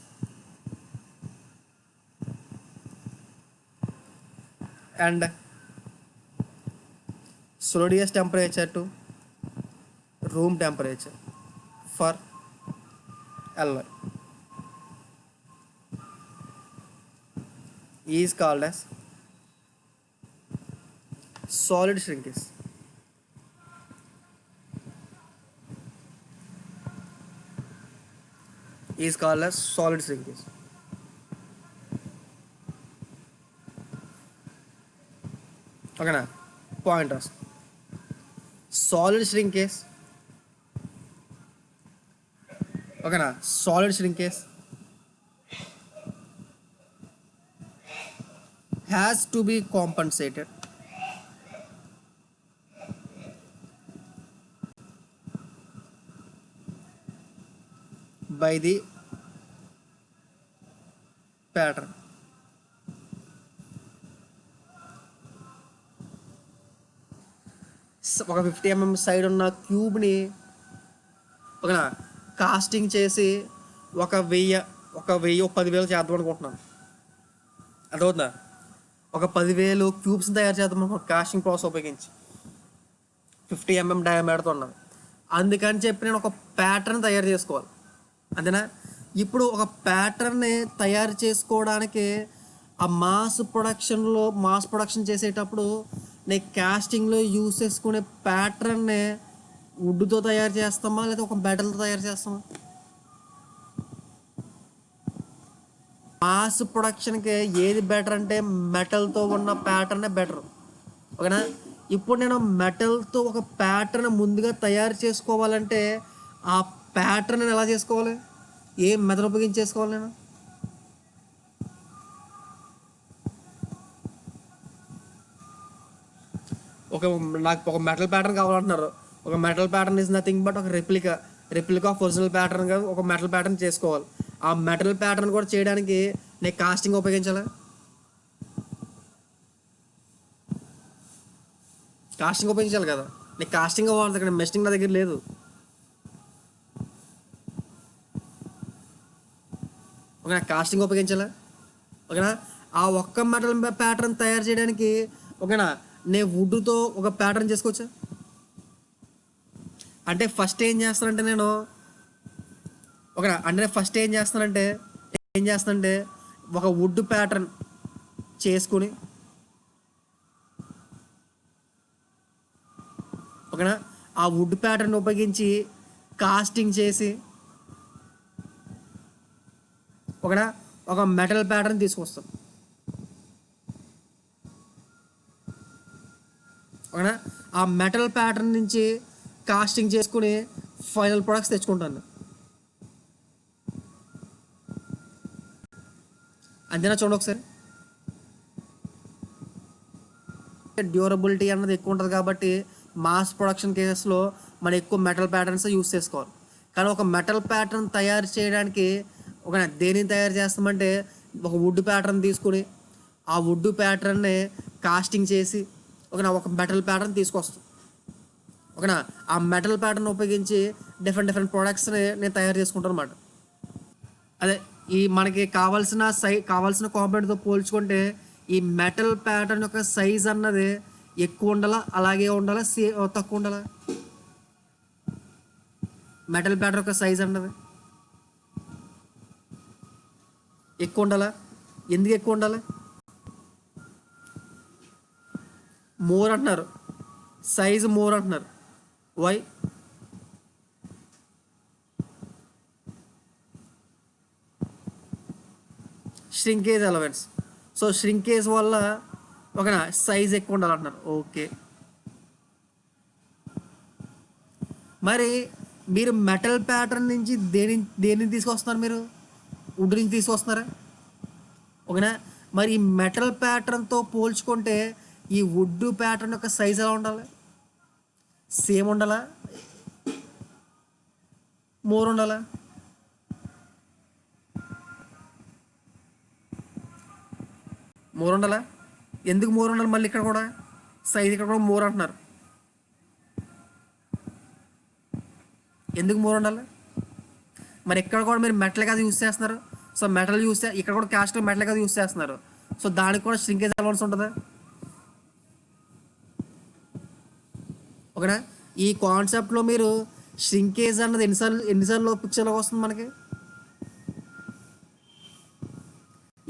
and solidus temperature to room temperature for alloy is called as solid shrinkage. Is called as solid shrinkage. ఓకేనా? Pointers. Solid shrinkage, ఓకేనా, solid shrinkage has to be compensated by the pattern. ఒక 50 mm side ఉన్న క్యూబ్ని ఓకేనా casting చేసి ఒక 10,000 చేద్దాం అనుకుంటున్నాను. అర్థమవుతుందా? ఒక 10,000 క్యూబ్స్ని తయారు చేద్దాం అనుకుంటున్నాను కాస్టింగ్ ప్రాసెస్ ఉపయోగించి 50 mm డయామీటర్తో ఉన్నది. అందుకని చెప్పి నేను ఒక ప్యాటర్న్ తయారు చేసుకోవాలి, అంతేనా? ఇప్పుడు ఒక ప్యాటర్న్ని తయారు చేసుకోవడానికి ఆ మాస్ ప్రొడక్షన్ చేసేటప్పుడు నేను కాస్టింగ్లో యూస్ చేసుకునే ప్యాటర్న్ని వుడ్తో తయారు చేస్తామా లేదా ఒక మెటల్తో తయారు చేస్తామా? మాస్ ప్రొడక్షన్కి ఏది బెటర్ అంటే మెటల్తో ఉన్న ప్యాటర్నే బెటర్. ఓకేనా. ఇప్పుడు నేను మెటల్తో ఒక ప్యాటర్న్ ముందుగా తయారు చేసుకోవాలంటే ఆ ప్యాటర్న్ ఎలా చేసుకోవాలి, ఏ మెథడ్ ఉపయోగించి చేసుకోవాలి నేను? నాకు ఒక మెటల్ ప్యాటర్న్ కావాలంటున్నారు. ఒక metal pattern is nothing but ఒక రెప్లికా ఆఫ్ ఒరిజినల్ ప్యాటర్న్గా ఒక మెటల్ ప్యాటర్న్ చేసుకోవాలి. ఆ మెటల్ ప్యాటర్న్ కూడా చేయడానికి నేను కాస్టింగ్ ఉపయోగించాలా? కాస్టింగ్ ఉపయోగించాలి కదా. నేను కాస్టింగ్ అవ్వాలి, ఇక్కడ మెస్టింగ్ నా దగ్గర లేదు. ఓకేనా, కాస్టింగ్ ఉపయోగించాలా? ఓకేనా. ఆ ఒక్క మెటల్ ప్యాటర్న్ తయారు చేయడానికి ఓకేనా నేను వుడ్తో ఒక ప్యాటర్న్ చేసుకోవచ్చా? అంటే ఫస్ట్ ఏం చేస్తానంటే నేను ఓకేనా అంటే ఫస్ట్ ఏం చేస్తానంటే ఒక వుడ్ ప్యాటర్న్ చేసుకుని ఓకేనా ఆ వుడ్ ప్యాటర్న్ ఉపయోగించి కాస్టింగ్ చేసి ఓకేనా ఒక మెటల్ ప్యాటర్న్ తీసుకొస్తాం. ఓకేనా ఆ మెటల్ ప్యాటర్న్ నుంచి కాస్టింగ్ చేసుకుని ఫైనల్ ప్రొడక్ట్స్ తెచ్చుకుంటాను. అంతేనా? చూడండి ఒకసారి. డ్యూరబిలిటీ అన్నది ఎక్కువ ఉంటుంది కాబట్టి మాస్ ప్రొడక్షన్ కేసెస్లో మనం ఎక్కువ మెటల్ ప్యాటర్న్స్ యూస్ చేసుకోవాలి. కానీ ఒక మెటల్ ప్యాటర్న్ తయారు చేయడానికి ఒక దేనిని తయారు చేస్తామంటే ఒక వుడ్ ప్యాటర్న్ తీసుకుని ఆ వుడ్ ప్యాటర్న్ని కాస్టింగ్ చేసి ఒక మెటల్ ప్యాటర్న్ తీసుకొస్తాం. ఓకేనా ఆ మెటల్ ప్యాటర్న్ ఉపయోగించి డిఫరెంట్ ప్రోడక్ట్స్ని నేను తయారు చేసుకుంటాను అన్నమాట. అదే ఈ మనకి కావాల్సిన కాంపోనెంట్తో పోల్చుకుంటే ఈ మెటల్ ప్యాటర్న్ యొక్క సైజ్ అన్నది ఎక్కువ ఉండాలా, అలాగే ఉండాలా, తక్కువ ఉండాలా? మెటల్ ప్యాటర్న్ యొక్క సైజ్ అన్నది ఎక్కువ ఉండాలా? ఎందుకు ఎక్కువ ఉండాలి? మోర్ అంటున్నారు, సైజ్ మోర్ అంటున్నారు. Why? Shrinkage allowance. So shrinkage వల్ల ఓకేనా సైజ్ ఎక్కువ ఉండాలంటున్నారు. ఓకే. మరి మీరు మెటల్ ప్యాటర్న్ నుంచి దేని తీసుకొస్తున్నారు? మీరు వుడ్ నుంచి తీసుకొస్తున్నారా? ఓకేనా. మరి ఈ మెటల్ ప్యాటర్న్తో పోల్చుకుంటే ఈ వుడ్ ప్యాటర్న్ యొక్క సైజ్ ఎలా ఉండాలి? సేమ్ ఉండాలా, మోర్ ఉండాలా? మోర్ ఉండాలా? ఎందుకు మోర్ ఉండాలి? మళ్ళీ ఇక్కడ కూడా సైజ్ ఇక్కడ కూడా మోర్ అంటున్నారు. ఎందుకు మోర్ ఉండాలి? మరి ఇక్కడ కూడా మీరు మెటల్ కదా యూస్ చేస్తున్నారు. సో మెటల్ ఇక్కడ కూడా క్యాస్ట్లో మెటల్ కదా యూస్ చేస్తున్నారు. సో దానికి కూడా ష్రింకేజ్ అలవెన్స్ ఉంటుంది. ఓకేనా. ఈ కాన్సెప్ట్లో మీరు ష్రింకేజ్ అన్నది ఎన్నిసార్లు పిక్చర్లోకి వస్తుంది మనకి?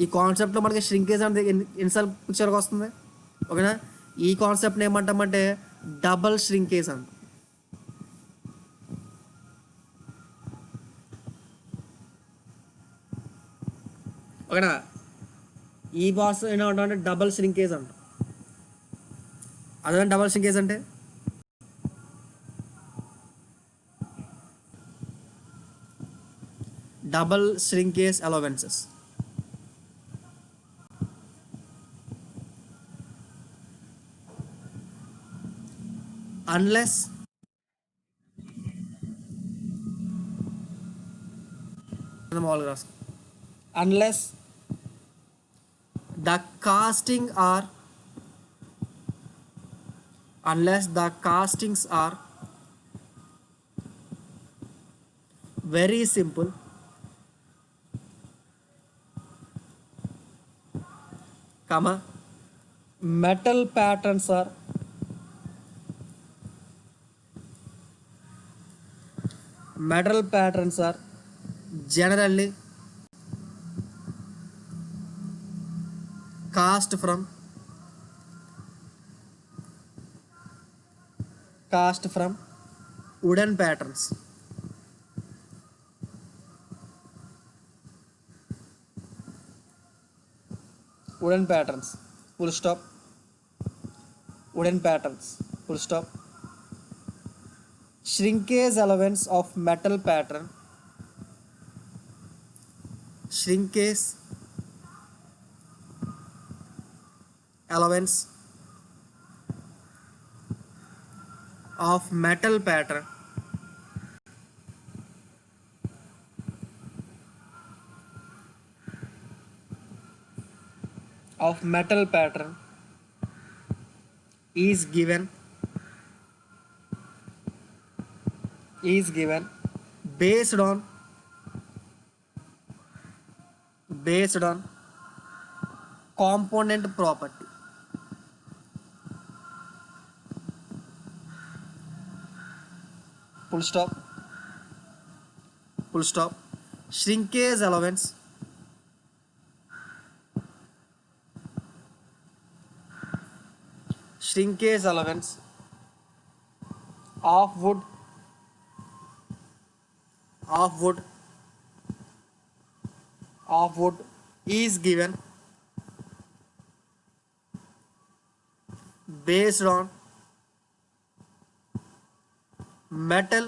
ఈ కాన్సెప్ట్లో మనకి ష్రింకేజ్ అన్నది ఎన్నిసార్లు పిక్చర్లోకి వస్తుంది? ఓకేనా. ఈ కాన్సెప్ట్ని ఏమంటామంటే డబల్ ష్రింకేజ్ అంట. ఓకేనా. ఈ బాస్ ఏమంటామంటే డబల్ ష్రింకేజ్ అంట. అదే డబల్ ష్రింకేజ్ అంటే double shrinkage allowances. Unless the casting are unless the castings are very simple comma metal patterns are generally cast from wooden patterns. wooden patterns, full stop, wooden patterns, full stop, shrinkage allowance of metal pattern, shrinkage allowance of metal pattern, of metal pattern is given based on component property, full stop, full stop, shrinkage allowance of wood is given based on metal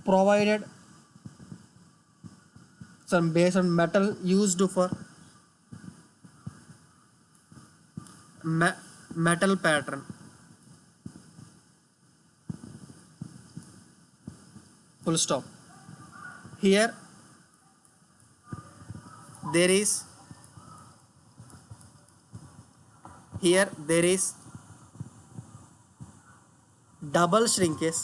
provided, based on metal used for metal pattern, full stop. Here there is double shrinkage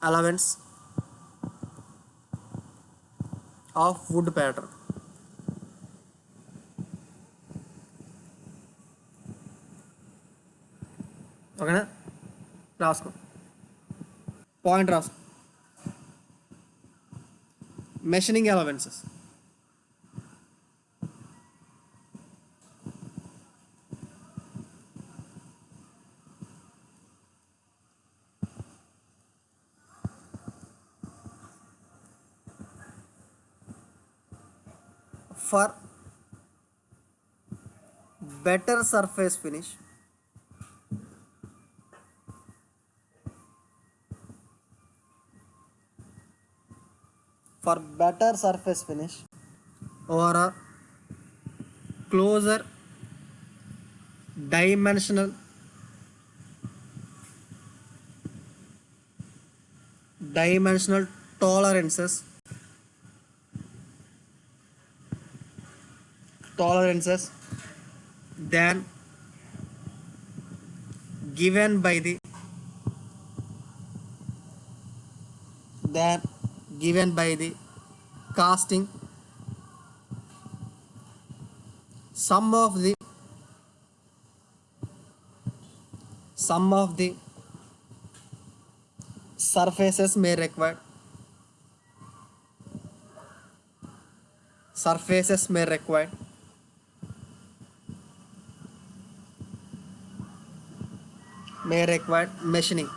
allowance of wood pattern. ఓకేనా, రాసుకో, point రాసుకో. Machining allowances, for better surface finish, or a closer dimensional tolerances than given by the casting, some of the surfaces may require machining,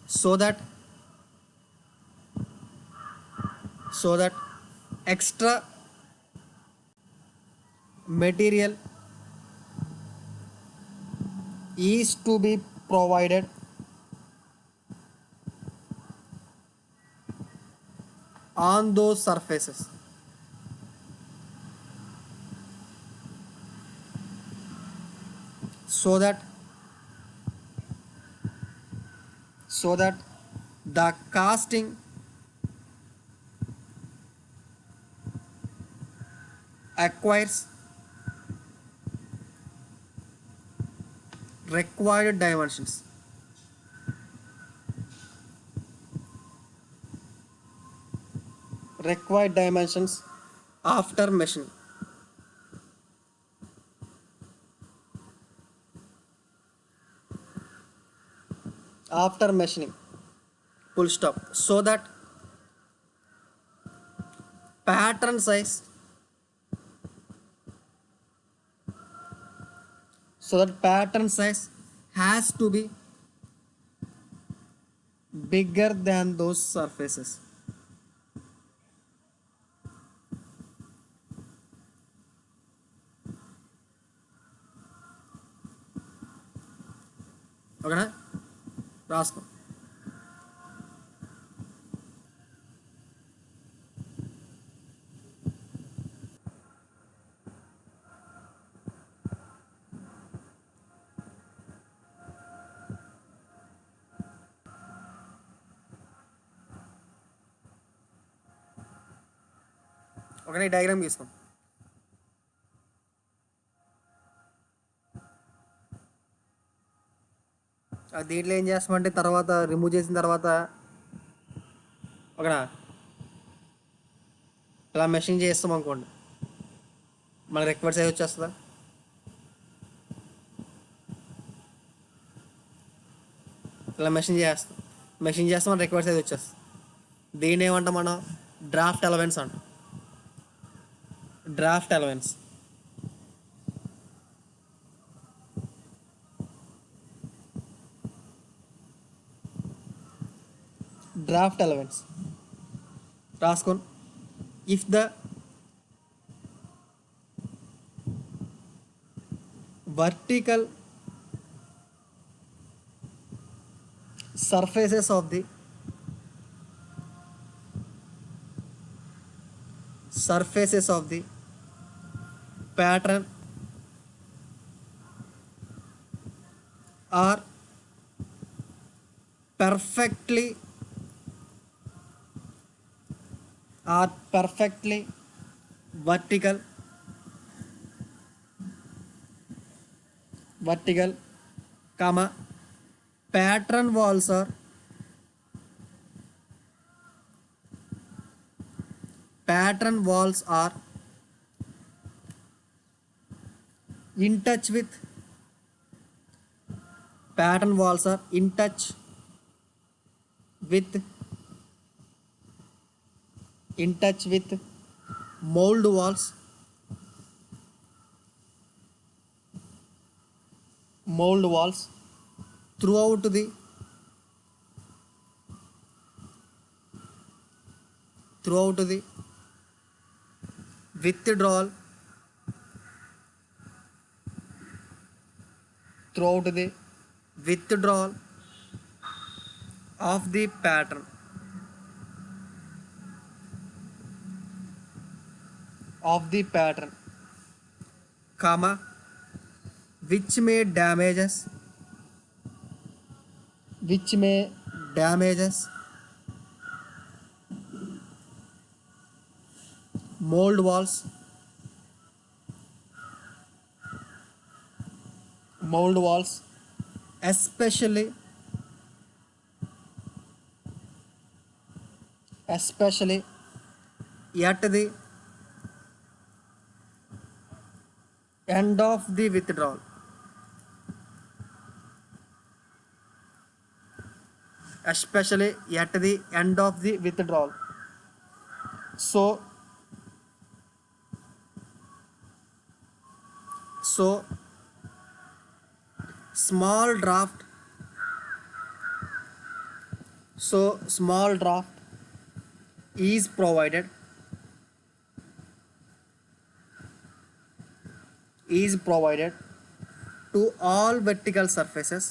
so that extra material is to be provided on those surfaces, so that the casting acquires required dimensions. After machining. Full stop. So that pattern size So that pattern size has to be bigger than those surfaces. ఓకేనా, రాసుకో. ఓకేనా, ఈ diagram తీసుకో. దీంట్లో ఏం చేస్తామంటే తర్వాత remove చేసిన తర్వాత ఓకేనా ఇలా మెషిన్ చేస్తాం అనుకోండి, మన రిక్వైర్డ్ సైజ్ వచ్చేస్తుందా. ఇలా మెషిన్ చేస్తాం మన రిక్వైర్డ్ సైజ్ వచ్చేస్తుంది. దీని ఏమంటాం మనం, డ్రాఫ్ట్ అలవెన్స్ అంటాం. Draft allowance. డ్రాఫ్ట్ అలవెన్స్ రాసుకోండి. If the vertical surfaces of the pattern are perfectly vertical, comma, pattern walls are in touch with mold walls throughout the withdrawal of the pattern, comma, which may damages mold walls, especially at the end of the withdrawal. So small draft is provided to all vertical surfaces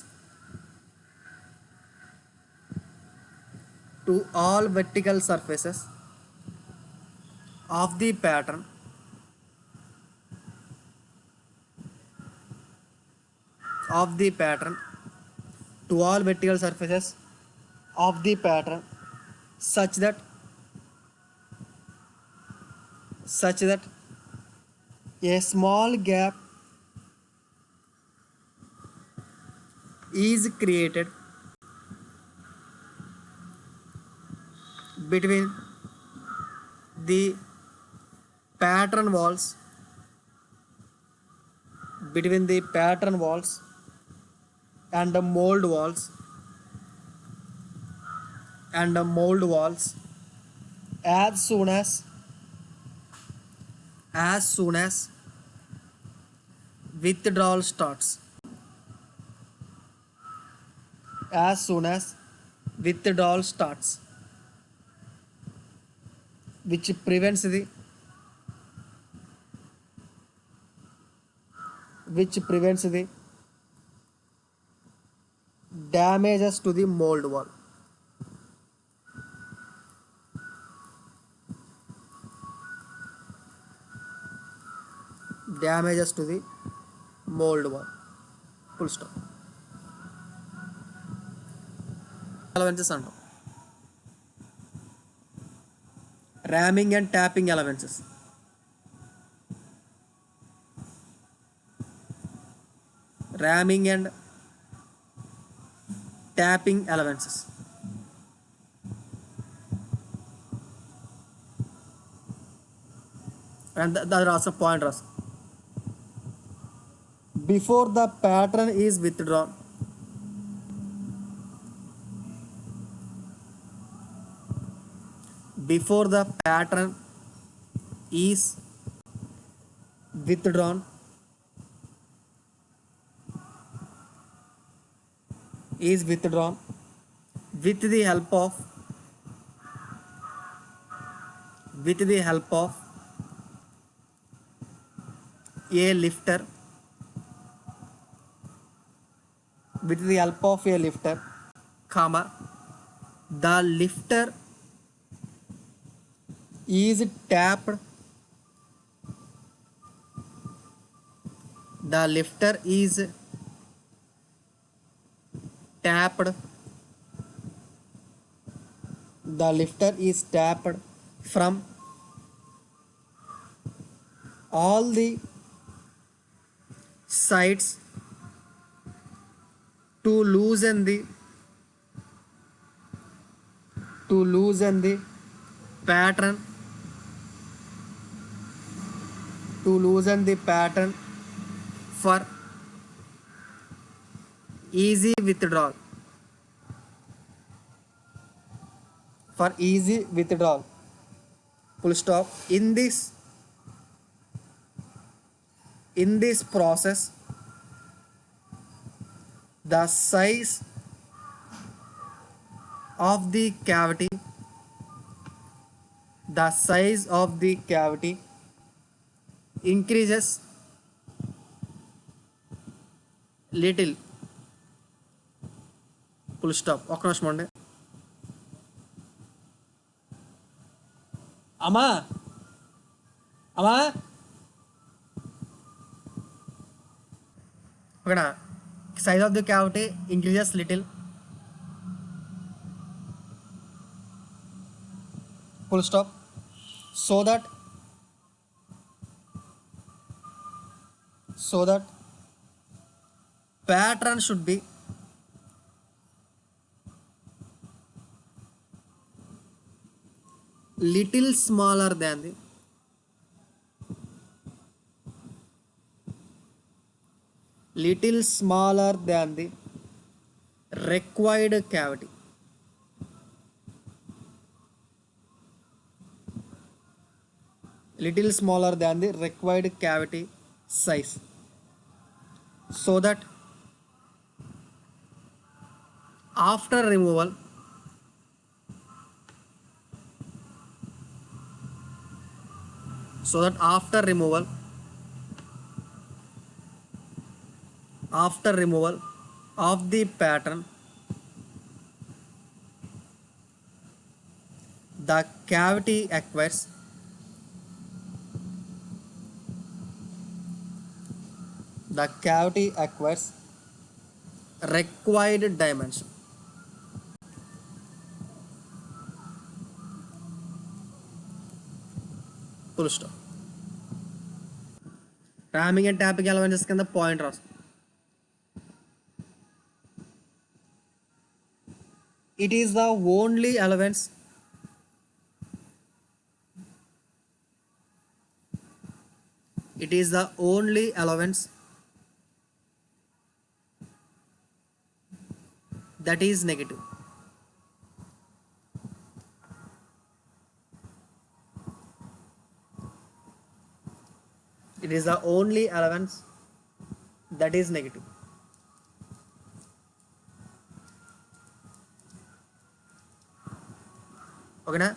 of the pattern such that a small gap is created between the pattern walls and the mold walls as soon as withdrawal starts. as soon as withdrawal starts, which prevents the damages to the mold wall. Damages to the mold wall. Full stop. Allowances అంటాం. Ramming and tapping allowances. Ramming and tapping allowances. And that also point ras. Before the pattern is withdrawn, before the pattern is withdrawn, with the help of a lifter, comma, the lifter is tapped, from all the sides to loosen the pattern, for easy withdrawal. Full stop. In this process, the size of the cavity increases little. Full stop. ఒక నిమిషం అండి. అమ్మా ఇక్కడ size of the cavity increases little. Full stop. So that pattern should be little smaller than the required cavity. Size, so that after removal of the pattern, the cavity acquires required dimension. Full stop. Ramming and tapping allowances కింద point రాసు. It is the only allowance that is negative. It is the only allowance that is negative. ఓకేనా.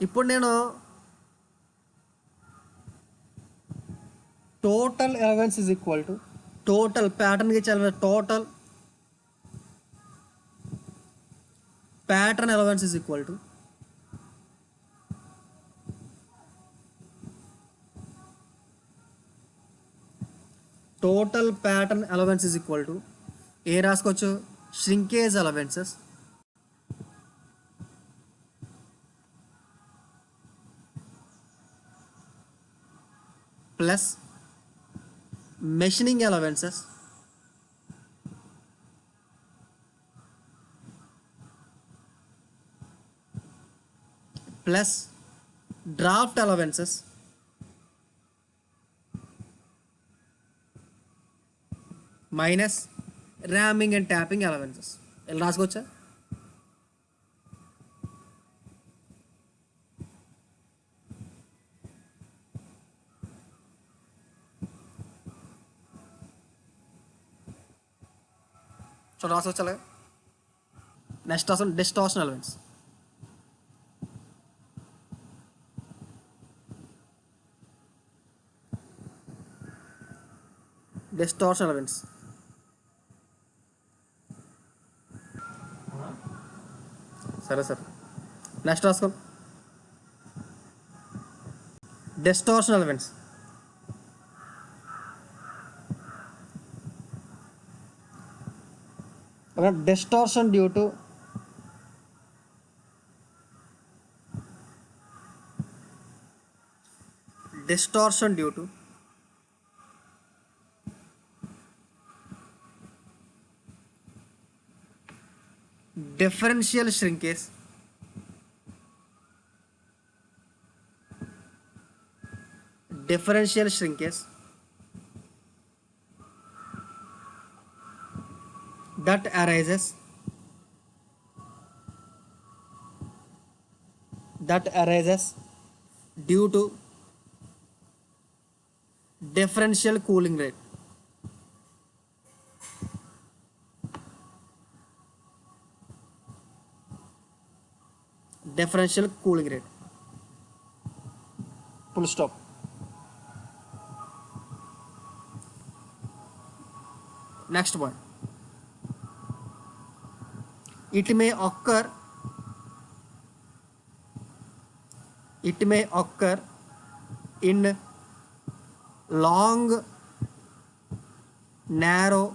ఇప్పుడు నేను total allowance is equal to total ప్యాటర్న్కి చాలా total pattern allowance is equal to total pattern allowance is equal to ఏ రాసుకోవచ్చు, shrinkage allowances plus machining allowances plus draft allowances minus ramming and tapping allowances. ఇలా రాసుకోవచ్చా? సో రాసుకోవచ్చు అలాగే. Next అసలు డిస్టార్షన్ అలవెన్స్. డిస్టార్షన్ అలవెన్స్ సరే సార్. నెక్స్ట్ రాసుకో, distortion allowance. Distortion due to distortion due to differential shrinkage that arises due to differential cooling rate. Differential cooling rate. Full stop. Next one. It may occur in long narrow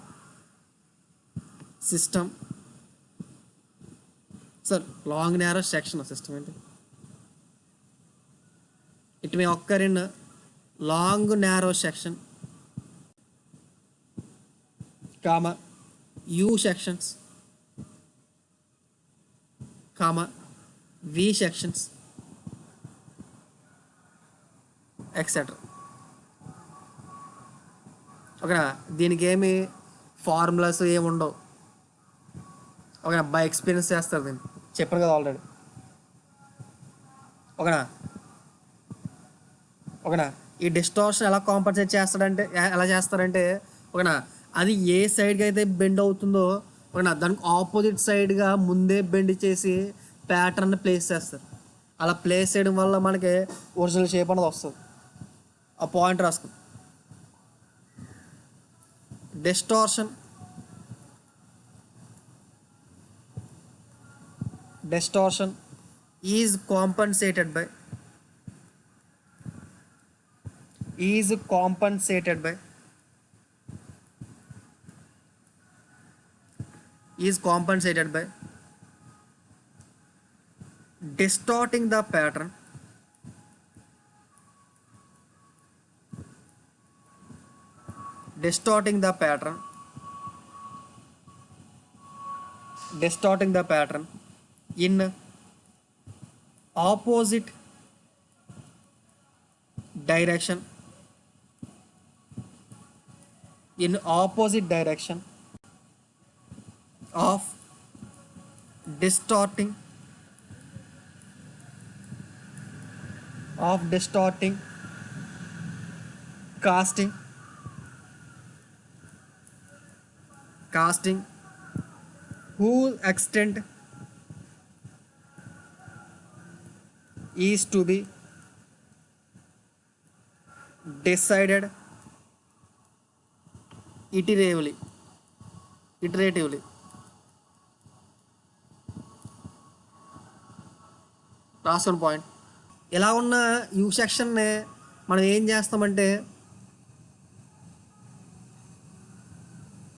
system. Sir, long narrow section of system ante it may occur in a long narrow section, comma U sections, comma V sections, etc. ఓకేనా. దీనికి ఏమి formulas ఏమి ఉండవు. ఓకేనా, by experience చేస్తారు దీన్ని, చెప్పాను కదా ఆల్రెడీ. ఓకేనా. ఈ డిస్టార్షన్ ఎలా కాంపన్సేట్ చేస్తారంటే ఓకేనా, అది ఏ సైడ్కి అయితే బెండ్ అవుతుందో ఓకేనా దానికి ఆపోజిట్ సైడ్గా ముందే బెండ్ చేసి ప్యాటర్న్ ప్లేస్ చేస్తారు. అలా ప్లేస్ చేయడం వల్ల మనకి ఒరిజినల్ షేప్ అనేది వస్తుంది. ఆ పాయింట్ రాసుకో. distortion is compensated by distorting the pattern in opposite direction of distorting casting whose extent is to be decided iteratively రాసుకున్న పాయింట్. ఇలా ఉన్న యూ సెక్షన్ని మనం ఏం చేస్తామంటే